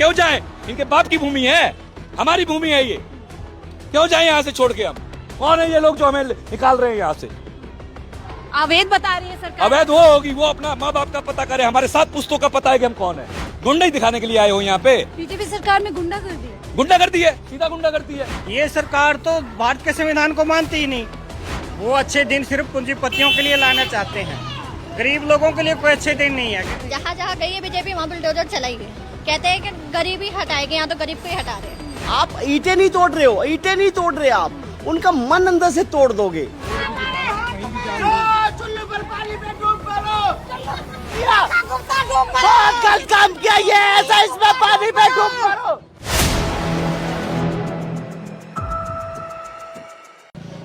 क्यों जाए? इनके बाप की भूमि है, हमारी भूमि है ये, क्यों जाए यहाँ से छोड़ के हम? कौन है ये लोग जो हमें निकाल रहे हैं यहाँ से? अवैध बता रही है सरकार। अवैध वो होगी, वो अपना माँ बाप का पता करे, हमारे 7 पुश्तों का पता है कि हम कौन है। गुंडा ही दिखाने के लिए आए हो यहाँ पे। बीजेपी सरकार में गुंडा कर दिया, गुंडा करती है, सीधा गुंडा करती है। ये सरकार तो भारत के संविधान को मानती ही नहीं। वो अच्छे दिन सिर्फ पूंजीपतियों के लिए लाना चाहते हैं, गरीब लोगों के लिए कोई अच्छे दिन नहीं है। जहाँ जहाँ गई है बीजेपी वहाँ बुलडोजर चलाई गई। कहते हैं कि गरीबी हटाएगी, यहाँ तो गरीब को ही हटा रहे हैं। आप ईंटें नहीं तोड़ रहे हो, ईंटें नहीं तोड़ रहे आप, उनका मन अंदर से तोड़ दोगे। बहुत गलत काम किया ये, ऐसा इसमें पानी में डूब करो।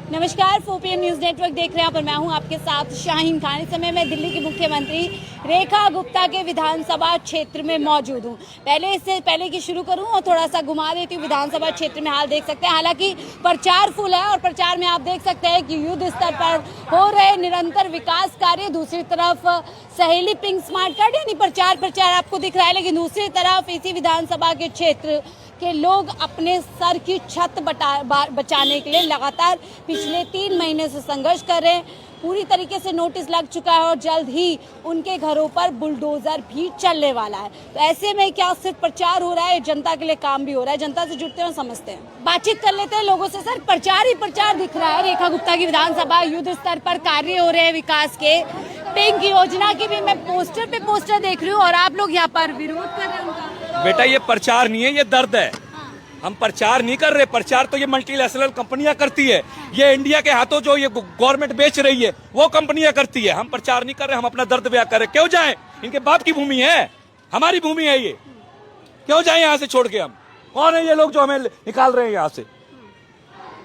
नमस्कार, 4PM न्यूज नेटवर्क देख रहे हैं पर मैं हूं आपके साथ शाहीन खान। इस समय मैं दिल्ली की मुख्यमंत्री रेखा गुप्ता के विधानसभा क्षेत्र में मौजूद हूं। इससे पहले कि शुरू करूं और थोड़ा सा घुमा देती हूं विधानसभा क्षेत्र में हाल देख सकते हैं। हालांकि प्रचार फुल है और प्रचार में आप देख सकते हैं कि युद्ध स्तर पर हो रहे निरंतर विकास कार्य। दूसरी तरफ सहेली पिंक स्मार्ट कार्ड यानी प्रचार आपको दिख रहा है, लेकिन दूसरी तरफ इसी विधानसभा के क्षेत्र के लोग अपने सर की छत बचाने के लिए लगातार पिछले 3 महीने से संघर्ष कर रहे हैं। पूरी तरीके से नोटिस लग चुका है और जल्द ही उनके घरों पर बुलडोजर भी चलने वाला है। तो ऐसे में क्या सिर्फ प्रचार हो रहा है, जनता के लिए काम भी हो रहा है। जनता से जुड़ते हैं, समझते हैं, बातचीत कर लेते हैं लोगों से। सर, प्रचार ही प्रचार दिख रहा है। रेखा गुप्ता की विधानसभा, युद्ध स्तर पर कार्य हो रहे हैं विकास के। पिंक योजना की भी मैं पोस्टर पे पोस्टर देख रही हूँ और आप लोग यहाँ पर विरोध कर रहे हैं उनका। बेटा ये प्रचार नहीं है, ये दर्द है। हम प्रचार नहीं कर रहे, प्रचार तो ये मल्टीनेशनल कंपनियां करती है। ये इंडिया के हाथों जो ये गवर्नमेंट बेच रही है वो कंपनियां करती है। हम प्रचार नहीं कर रहे, हम अपना दर्द बयां कर रहे। क्यों जाए? इनके बाप की भूमि है, हमारी भूमि है ये, क्यों जाए यहाँ से छोड़ के हम? कौन है ये लोग जो हमें निकाल रहे हैं यहाँ से?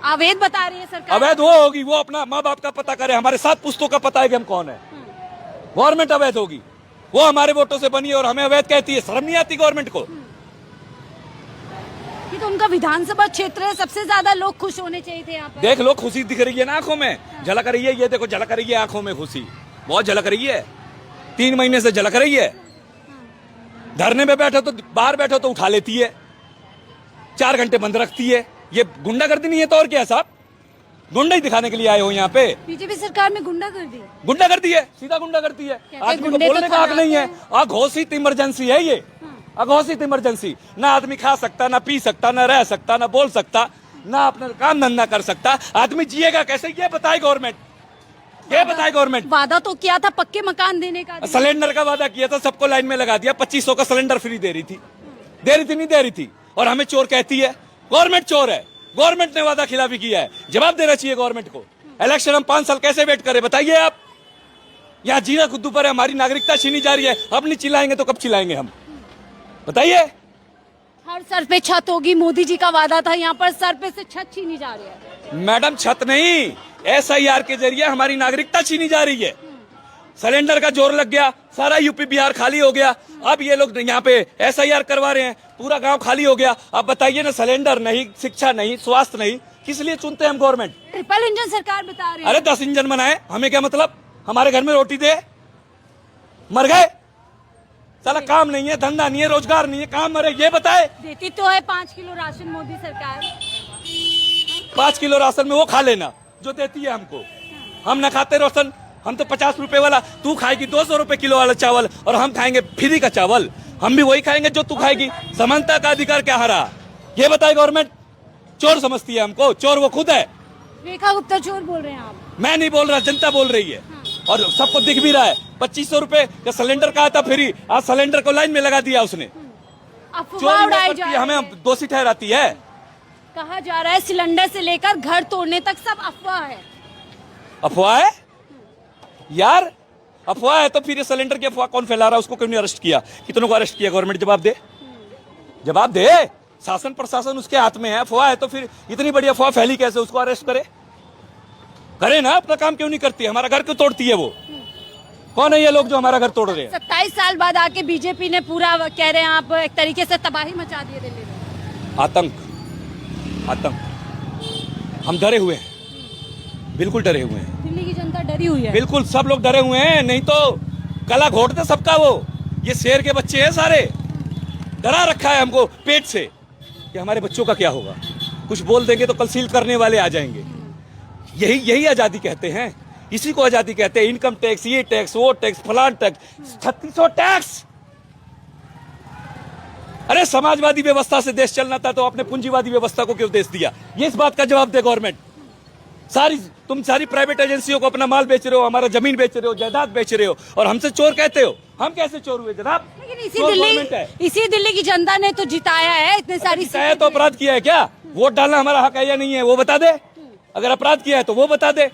अवैध बता रही है सरकार। अवैध वो होगी, वो अपना माँ बाप का पता करे, हमारे 7 पुश्तों का पता है कि हम कौन है। गवर्नमेंट अवैध होगी, वो हमारे वोटों से बनी है और हमें अवैध कहती है। शर्म नहीं आती गवर्नमेंट को? ये तो उनका विधानसभा क्षेत्र है, सबसे ज्यादा लोग खुश होने चाहिए थे यहाँ पर। देख लो, खुशी दिख रही है ना आंखों में, झलक रही है। ये देखो, झलक रही है आंखों में खुशी, बहुत झलक रही है। 3 महीने से झलक रही है। धरने में बैठो तो, बाहर बैठो तो उठा लेती है, 4 घंटे बंद रखती है। ये गुंडागर्दी नहीं है तो और क्या साहब? गुंडा ही दिखाने के लिए आए हो यहाँ पे। बीजेपी सरकार में गुंडा कर दिया, गुंडा करती है, सीधा गुंडा करती है। आदमी को बोलने का हक नहीं है। अघोषित इमरजेंसी है ये, अघोषित इमरजेंसी। ना आदमी खा सकता, ना पी सकता, ना रह सकता, ना बोल सकता, ना अपना काम धंधा कर सकता। आदमी जिएगा कैसे, ये बताए गवर्नमेंट, ये बताए गवर्नमेंट। वादा तो किया था पक्के मकान देने का, सिलेंडर का वादा किया था, सबको लाइन में लगा दिया। 2500 का सिलेंडर फ्री दे रही थी, नहीं दे रही थी। और हमें चोर कहती है। गवर्नमेंट चोर है, गवर्नमेंट ने वादा खिलाफी किया है, जवाब देना चाहिए गवर्नमेंट को। इलेक्शन हम 5 साल कैसे वेट करें बताइए आप? यहाँ जीना खुद पर है, हमारी नागरिकता छीनी जा रही है। अब नहीं चिल्लाएंगे तो कब चिल्लाएंगे हम, बताइए? हर सर पे छत होगी, मोदी जी का वादा था। यहाँ पर सर पे से छत छीनी जा रही है। मैडम, छत नहीं, SIR के जरिए हमारी नागरिकता छीनी जा रही है। सिलेंडर का जोर लग गया, सारा यूपी बिहार खाली हो गया। अब ये लोग यहाँ पे SIR करवा रहे हैं, पूरा गांव खाली हो गया। अब बताइए ना, सिलेंडर नहीं, शिक्षा नहीं, स्वास्थ्य नहीं, किस लिए चुनते हैं हम गवर्नमेंट? ट्रिपल इंजन सरकार बता रही है। अरे 10 इंजन बनाए, हमें क्या मतलब? हमारे घर में रोटी दे, मर गए। साला काम नहीं है, धंधा नहीं है, रोजगार नहीं है, काम मरे, ये बताए? देती तो है 5 किलो राशन मोदी सरकार। 5 किलो राशन में वो खा लेना जो देती है हमको। हम न खाते राशन, हम तो 50 रुपए वाला, तू खाएगी 200 रुपए किलो वाला चावल और हम खाएंगे फ्री का चावल। हम भी वही खाएंगे जो तू खाएगी। समानता का अधिकार क्या हरा, ये बताए गवर्नमेंट? चोर समझती है हमको, चोर वो खुद है। रेखा गुप्ता चोर बोल रहे हैं आप? मैं नहीं बोल रहा, जनता बोल रही है। और सबको दिख भी रहा है। 2500 रुपए का सिलेंडर कहा था फ्री, आज सिलेंडर को लाइन में लगा दिया उसने। अफवाह उड़ाई जा रही है, हमें दोषी ठहराती है। कहा जा रहा है सिलेंडर से लेकर घर तोड़ने तक सब अफवाह है। अफवाह है यार, अफवाह है तो फिर ये सिलेंडर की अफवाह कौन फैला रहा है? उसको क्यों नहीं अरेस्ट किया? कितनों को अरेस्ट किया? गवर्नमेंट जवाब दे, जवाब दे। शासन प्रशासन उसके हाथ में है। अफवाह है तो फिर इतनी बड़ी अफवाह फैली कैसे? उसको अरेस्ट करे, करे ना। अपना काम क्यों नहीं करती? हमारा घर क्यों तोड़ती है वो? कौन है ये लोग जो हमारा घर तोड़ रहे हैं? 27 साल बाद आके बीजेपी ने पूरा, कह रहे हैं आप, एक तरीके से तबाही मचा दी है दिल्ली में। आतंक, आतंक। हम डरे हुए हैं, बिल्कुल डरे हुए हैं। दिल्ली की जनता डरी हुई है, बिल्कुल सब लोग डरे हुए हैं। नहीं तो गला घोटते सबका वो। ये शेर के बच्चे हैं सारे, डरा रखा है हमको पेट से कि हमारे बच्चों का क्या होगा, कुछ बोल देंगे तो कल सील करने वाले आ जाएंगे। यही आजादी कहते हैं, इसी को आजादी कहते हैं। इनकम टैक्स, ये टैक्स, वो टैक्स, फलान टैक्स, 3600 टैक्स। अरे समाजवादी व्यवस्था से देश चलना था तो आपने पूंजीवादी व्यवस्था को क्यों देश दिया? ये इस बात का जवाब दे गवर्नमेंट। तुम सारी प्राइवेट एजेंसियों को अपना माल बेच रहे हो, हमारा जमीन बेच रहे हो, जायदाद बेच रहे हो, और हमसे चोर कहते हो। हम कैसे चोर हुए जनाब? लेकिन इसी दिल्ली की जनता ने तो जिताया है इतने सारी जिताया तो अपराध किया है क्या? वोट डालना हमारा हक है या नहीं है वो बता दे। अगर अपराध किया है तो वो बता दे।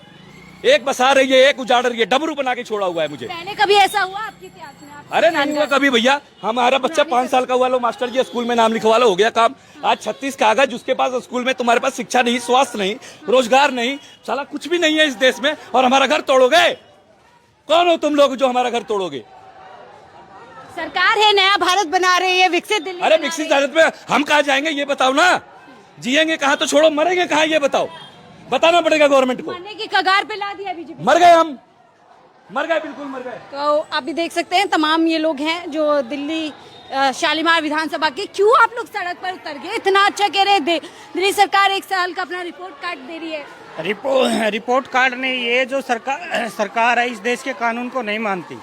एक बसा रही है, एक उजाड़ रही है, डमरू बना के छोड़ा हुआ है मुझे। पहले कभी ऐसा हुआ आपके इतिहास में? अरे नहीं हुआ कभी भैया। हमारा बच्चा 5 साल का हुआ लो, मास्टर जी स्कूल में नाम लिखवा लो, हो गया काम। आज 36 कागज उसके पास स्कूल में, तुम्हारे पास शिक्षा नहीं, स्वास्थ्य नहीं, रोजगार नहीं, साला कुछ भी नहीं है इस देश में, और हमारा घर तोड़ोगे? कौन हो तुम लोग जो हमारा घर तोड़ोगे? सरकार है, नया भारत बना रही है, विकसित दिल्ली। अरे विकसित भारत में हम कहाँ जाएंगे ये बताओ ना। जिएंगे कहाँ तो छोड़ो, मरेंगे कहाँ ये बताओ। बताना पड़ेगा गवर्नमेंट को। मरने की कगार पे ला दिया बीजेपी। मर गए हम, मर गए, बिल्कुल मर गए। तो आप भी देख सकते हैं तमाम ये लोग हैं जो दिल्ली शालीमार विधानसभा के। क्यों आप लोग सड़क पर उतर गए? इतना अच्छा कह रहे दिल्ली सरकार 1 साल का अपना रिपोर्ट कार्ड दे रही है। रिपोर्ट कार्ड नहीं, ये जो सरकार है इस देश के कानून को नहीं मानती।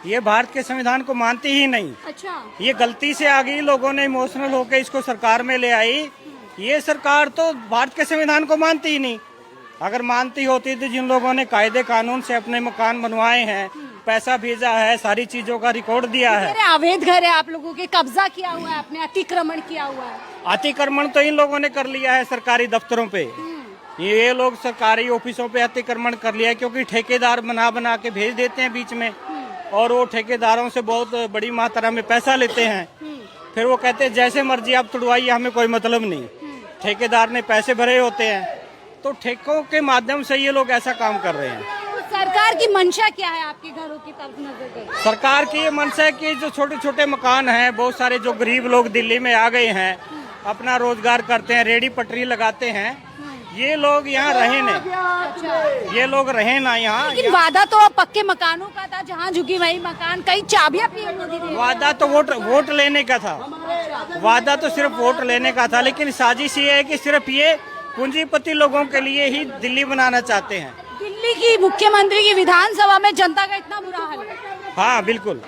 ये भारत के संविधान को मानती ही नहीं। अच्छा, ये गलती से आ गई, लोगों ने इमोशनल होकर इसको सरकार में ले आई। ये सरकार तो भारत के संविधान को मानती ही नहीं। अगर मानती होती तो जिन लोगों ने कायदे कानून से अपने मकान बनवाए हैं, पैसा भेजा है, सारी चीजों का रिकॉर्ड दिया है। अवैध घर है आप लोगों के, कब्जा किया हुआ है आपने, अतिक्रमण किया हुआ है। अतिक्रमण तो इन लोगों ने कर लिया है सरकारी दफ्तरों पे। ये लोग सरकारी ऑफिसों पे अतिक्रमण कर लिया है, क्योंकि ठेकेदार बना के भेज देते हैं बीच में, और वो ठेकेदारों से बहुत बड़ी मात्रा में पैसा लेते हैं। फिर वो कहते हैं जैसे मर्जी आप तुड़वाइए, हमें कोई मतलब नहीं। ठेकेदार ने पैसे भरे होते हैं, तो ठेकों के माध्यम से ये लोग ऐसा काम कर रहे हैं। तो सरकार की मंशा क्या है आपके घरों की तरफ नजर कर? सरकार की ये मंशा है कि जो छोटे छोटे मकान हैं, बहुत सारे जो गरीब लोग दिल्ली में आ गए हैं, अपना रोजगार करते हैं, रेडी पटरी लगाते हैं, ये लोग यहाँ रहे नहीं। ये लोग रहे ना यहाँ। लेकिन वादा तो पक्के मकानों का था, जहाँ झुकी वही मकान, कई चाबियां पीएम मोदी ने। वादा तो वोट लेने का था। वादा तो सिर्फ वोट लेने का था, लेकिन साजिश ये है कि सिर्फ ये पूंजीपति लोगों के लिए ही दिल्ली बनाना चाहते हैं। दिल्ली की मुख्यमंत्री की विधानसभा में जनता का इतना बुरा हाल है। हाँ बिल्कुल,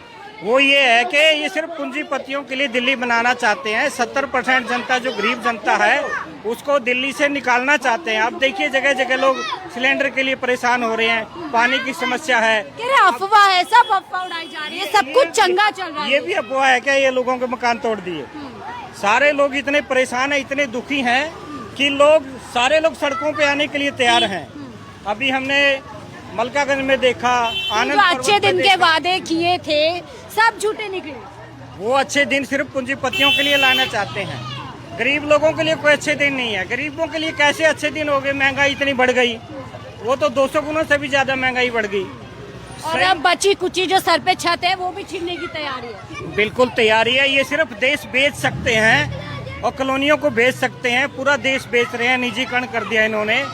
वो ये है कि ये सिर्फ पूंजीपतियों के लिए दिल्ली बनाना चाहते हैं। 70% जनता जो गरीब जनता है उसको दिल्ली से निकालना चाहते हैं। अब देखिए जगह जगह लोग सिलेंडर के लिए परेशान हो रहे हैं, पानी की समस्या है। अफवाह है, सब अफवाह उड़ाई जा रही है, सब कुछ चंगा चल रहा है। ये भी अफवाह है क्या? ये लोगों के मकान तोड़ दिए। सारे लोग इतने परेशान है, इतने दुखी हैं कि सारे लोग सड़कों पे आने के लिए तैयार हैं। अभी हमने मलकागंज में देखा, आनंद अच्छे दिन के वादे किए थे सब झूठे निकले। वो अच्छे दिन सिर्फ पूंजीपतियों के लिए लाना चाहते हैं, गरीब लोगों के लिए कोई अच्छे दिन नहीं है। गरीबों के लिए कैसे अच्छे दिन हो गए? महंगाई इतनी बढ़ गई, वो तो 200 गुना से भी ज्यादा महंगाई बढ़ गई। और अब बची कुची जो सर पे छत है वो भी छीनने की तैयारी है। बिल्कुल तैयारी है। ये सिर्फ देश बेच सकते हैं और कॉलोनियों को बेच सकते हैं, पूरा देश बेच रहे हैं, निजीकरण कर दिया इन्होंने।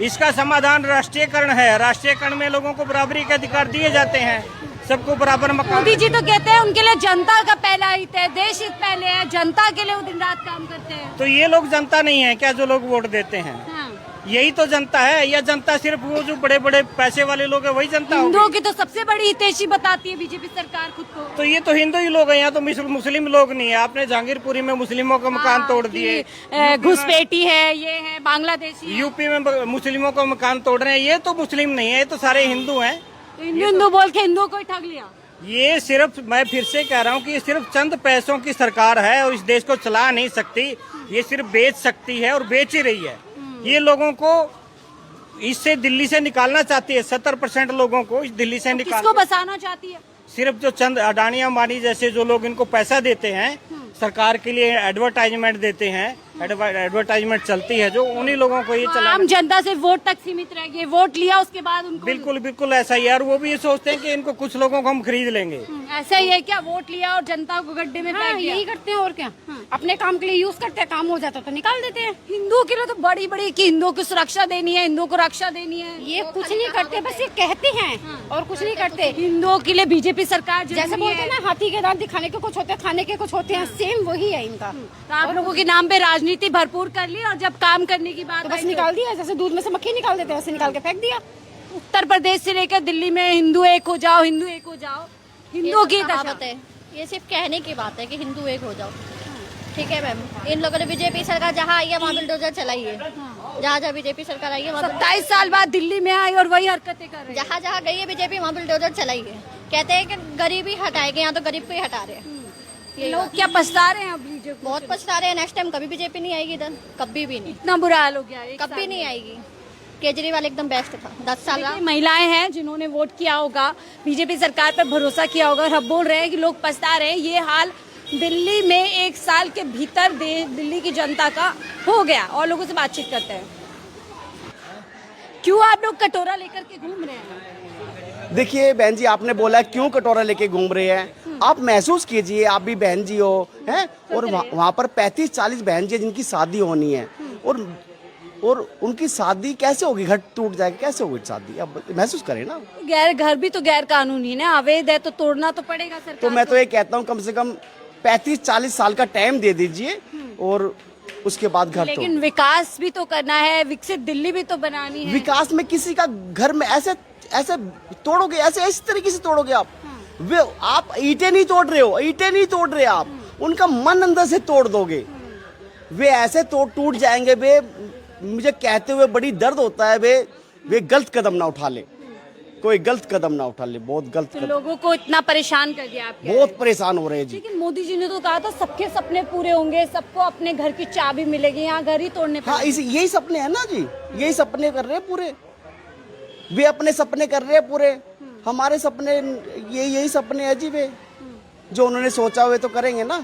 इसका समाधान राष्ट्रीयकरण है। राष्ट्रीयकरण में लोगों को बराबरी के अधिकार दिए जाते हैं, सबको बराबर मकान। मोदी जी तो कहते हैं उनके लिए जनता का पहला हित है, देश हित पहले है, जनता के लिए वो दिन रात काम करते हैं। तो ये लोग जनता नहीं है क्या जो लोग वोट देते हैं? हाँ। यही तो जनता है, या जनता सिर्फ वो जो बड़े बड़े पैसे वाले लोग हैं वही जनता होगी? हिंदुओं की तो सबसे बड़ी हितैषी बताती है बीजेपी सरकार खुद को। तो ये तो हिंदू ही लोग हैं, यहाँ तो मुस्लिम लोग नहीं है। आपने जहांगीरपुरी में मुस्लिमों का मकान तोड़ दिए, घुसपैठी है, ये है बांग्लादेशी। यूपी में मुस्लिमों का मकान तोड़ रहे हैं। ये तो मुस्लिम नहीं है, ये तो सारे हिंदू हैं। हिंदू बोल के हिंदुओं को ही ठग लिया। ये सिर्फ, मैं फिर से कह रहा हूँ कि ये सिर्फ चंद पैसों की सरकार है और इस देश को चला नहीं सकती। ये सिर्फ बेच सकती है और बेच ही रही है। ये लोगों को इससे दिल्ली से निकालना चाहती है। 70% लोगों को इस दिल्ली से निकाल, किसको बसाना चाहती है? सिर्फ जो चंद अडानी अंबानी जैसे जो लोग इनको पैसा देते हैं, सरकार के लिए एडवर्टाइजमेंट देते हैं, एडवर्टाइजमेंट चलती है जो उन्हीं लोगों को ये चला। आम जनता से वोट तक सीमित रह गए, वोट लिया उसके बाद उनको बिल्कुल बिल्कुल ऐसा ही है, और वो भी ये सोचते हैं कि इनको कुछ लोगों को हम खरीद लेंगे। ऐसा ही है क्या? वोट लिया और जनता को गड्ढे में फेंक दिया। यही करते हैं और क्या। अपने काम के लिए यूज करते हैं, काम हो जाता तो निकाल देते हैं। हिंदुओं के लिए तो बड़ी बड़ी कि हिंदुओं को सुरक्षा देनी है, हिंदुओं को रक्षा देनी है, ये कुछ नहीं करते, बस ये कहते हैं और कुछ नहीं करते। हिंदुओं के लिए बीजेपी सरकार जैसे जरूरी बोलते है। हैं ना, हाथी के दांत दिखाने के कुछ होते हैं, खाने के कुछ होते हैं, सेम वही है इनका। तो आप लोगों के नाम पे राजनीति भरपूर कर ली और जब काम करने की बात तो बस आई निकाल दिया, जैसे दूध में से मक्खी निकाल देते हैं वैसे निकाल के फेंक दिया। उत्तर प्रदेश से लेकर दिल्ली में हिंदू एक हो जाओ, हिंदू एक हो जाओ, हिंदुओं की दशा। कहावत है, ये सिर्फ कहने की बात है कि हिंदू एक हो जाओ। ठीक है मैम, इन लोगों ने बीजेपी सरकार जहाँ आई है वहाँ बुलडोजर चलाई है। जहाँ जहाँ बीजेपी सरकार आई है वहाँ 27 साल बाद दिल्ली में आई और वही हरकतें कर रही है। जहाँ जहाँ गई है बीजेपी वहाँ बुलडोजर चलाई है। कहते हैं कि गरीबी हटाएंगे, यहाँ तो गरीब को ही हटा रहे हैं। ये लोग क्या पछता रहे हैं अब बीजेपी को? बहुत पछता रहे हैं। नेक्स्ट टाइम कभी बीजेपी नहीं आएगी इधर, कभी भी नहीं, इतना बुरा हाल हो गया है, कभी नहीं आएगी। केजरीवाल एकदम बेस्ट था, 10 साल रहा। महिलाएं हैं जिन्होंने वोट किया होगा, बीजेपी सरकार पर भरोसा किया होगा और अब बोल रहे हैं कि लोग पछता रहे हैं। ये हाल दिल्ली में 1 साल के भीतर दिल्ली की जनता का हो गया। और लोगों से बातचीत करते हैं। क्यों आप लोग कटोरा लेकर के घूम रहे हैं? देखिए बहन जी, आपने बोला क्यों कटोरा लेके घूम रहे हैं, आप महसूस कीजिए, आप भी बहन जी हो हैं, और वहाँ पर 35-40 बहन जी जिनकी शादी होनी है, और उनकी शादी कैसे होगी? घर टूट जाएगा, कैसे होगी शादी? अब महसूस करें ना। घर भी तो गैर कानूनी है ना, अवैध है, तो तोड़ना तो पड़ेगा सरकार तो मैं तो ये कहता हूँ कम से कम 35-40 साल का टाइम दे दीजिए और उसके बाद घर तोड़। लेकिन विकास भी तो करना है, विकसित दिल्ली भी तो बनानी है। विकास में किसी का घर में ऐसे तोड़ोगे, ऐसे इस तरीके से तोड़ोगे आप? वे आप ईंटें नहीं तोड़ रहे हो, ईंटें नहीं तोड़ रहे आप, उनका मन अंदर से तोड़ दोगे। वे ऐसे टूट जाएंगे। वे मुझे कहते हुए बड़ी दर्द होता है, वे गलत कदम ना उठा ले, कोई गलत कदम ना उठा ले, बहुत गलत तो कदम। लोगों को इतना परेशान कर दिया आप। बहुत परेशान हो रहे हैं जी। लेकिन मोदी जी ने तो कहा था सबके सपने पूरे होंगे, सबको अपने घर की चाबी मिलेगी, यहाँ घर ही तोड़ने हाँ, यही सपने हैं ना जी, यही सपने कर रहे हैं पूरे। वे अपने सपने कर रहे हैं पूरे, हमारे सपने यही सपने हैं जी। वे जो उन्होंने सोचा हुए तो करेंगे ना,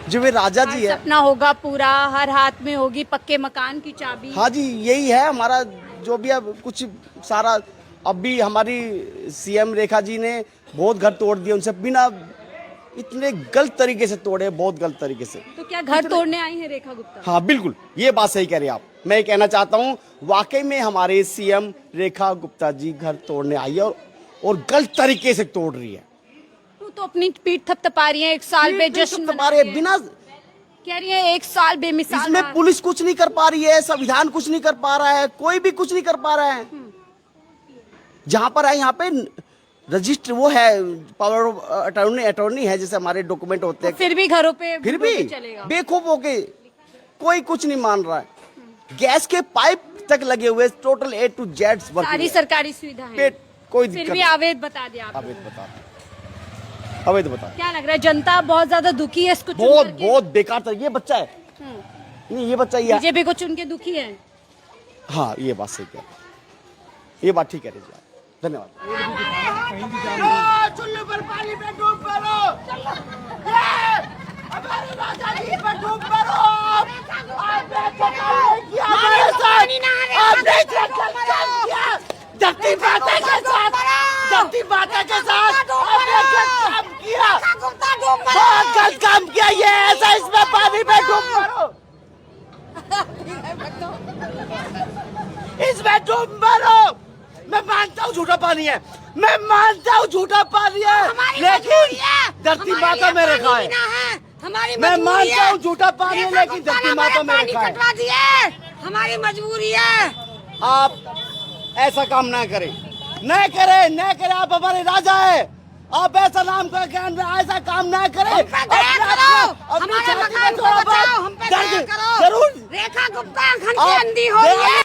जो वे राजा जी है। सपना होगा पूरा, हर हाथ में होगी पक्के मकान की चाबी। हाँ जी, यही है हमारा। जो भी अब कुछ सारा, अब भी हमारी सीएम रेखा जी ने बहुत घर तोड़ दिए, उनसे बिना इतने गलत तरीके से तोड़े, बहुत गलत तरीके से। तो क्या घर तोड़ने आई है रेखा गुप्ता? हाँ बिल्कुल, ये बात सही कह रहे हैं आप। मैं ये कहना चाहता हूँ, वाकई में हमारे सीएम रेखा गुप्ता जी घर तोड़ने आई है और गलत तरीके से तोड़ रही है। तो अपनी पीठ थपथपा रही है, 1 साल पे जश्न मना रही है। बिना कह रही है 1 साल बेमिसाल। इसमें पुलिस कुछ नहीं कर पा रही है, संविधान कुछ नहीं कर पा रहा है, कोई भी कुछ नहीं कर पा रहा है। जहां पर है, यहाँ पे रजिस्टर वो है, पावर ऑफ अटॉर्नी है, जैसे हमारे डॉक्यूमेंट होते हैं। फिर भी घरों पे फिर भी चलेगा। बेखौफ होके कोई कुछ नहीं मान रहा है। गैस के पाइप तक लगे हुए, टोटल A to Z सारी सरकारी सुविधा है, कोई फिर दिक्कत भी नहीं। अवैध बता दिया आपने। अवैध बता। क्या लग रहा है जनता बहुत ज्यादा दुखी है इसको चुन बहुत करके? बहुत बेकार था ये बच्चा है। नहीं, ये बच्चा ये बीजेपी को चुन के दुखी है। हाँ, ये बात सही कह रहे हैं। ये बात ठीक कह रही है। धन्यवाद। चुल्लू पर पानी में डूब पड़ो, हमारे राजा जी पर डूब पड़ो। आपने काम किया हमारे साथ, आपने काम किया धरती माता के साथ, धरती माता के साथ आपने काम किया, बहुत गलत काम किया। ये ऐसा, इसमें पानी में डूब पड़ो, इसमें डूब मरो। मैं मानता हूँ झूठा पानी है, मैं मानता हूँ झूठा पानी है, लेकिन धरती माता में रखा है। मैं मानता हूँ झूठा पानी है, लेकिन धरती माता में रखा है। हमारी मजबूरी है। आप ऐसा काम ना करें, न करें। आप हमारे राजा है, आप ऐसा नाम का ऐसा काम ना करें। हमारे मकान को बचाओ, हम पे दया करो। जरूर रेखा गुप्ता अंधी हो रही है।